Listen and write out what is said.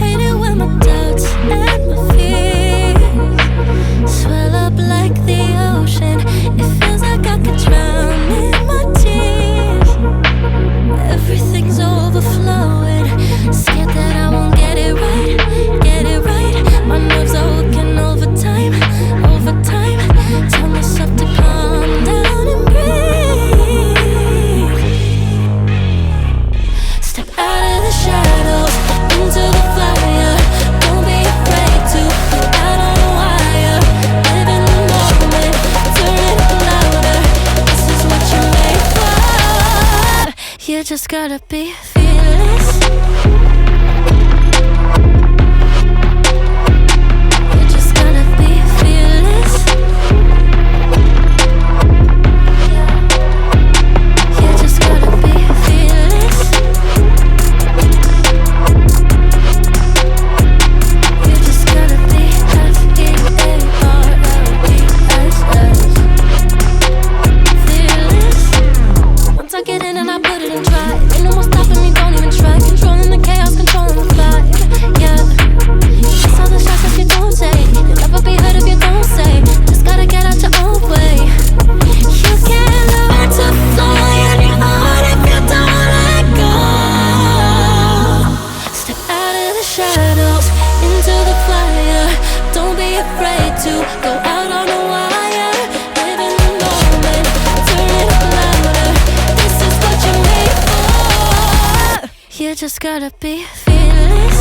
Hate it when my doubts and my fears swell up like the ocean. It feels like I could drown in my tears. Everything's overflowing. Scared that I won't get it right, get it right. My nerves are working overtime, overtime. Tell myself to calm down and breathe. Step out of the shadows, into the fire. Don't be afraid to go out on a wire. Live in the moment, turn it up louder. This is what you're made for. You just gotta be fearless. You just gotta be fearless. You just gotta be fearless. You just gotta be F-E-A-R-L-E-S-S. Fearless. Once I get in and I put it in drive, ain't no more stopping me, don't even try. Controlling the chaos, controlling the vibe. Yeah. That's all the shots that you don't take. You'll never be heard if you don't say. Just gotta get out your own way. You can't learn to fly on your own if you don't let go. Step out of the shadows, into the fire. Don't be afraid to go out on a wire. Live in the moment, turn it up louder. This is what you're made for. You just gotta be fearless.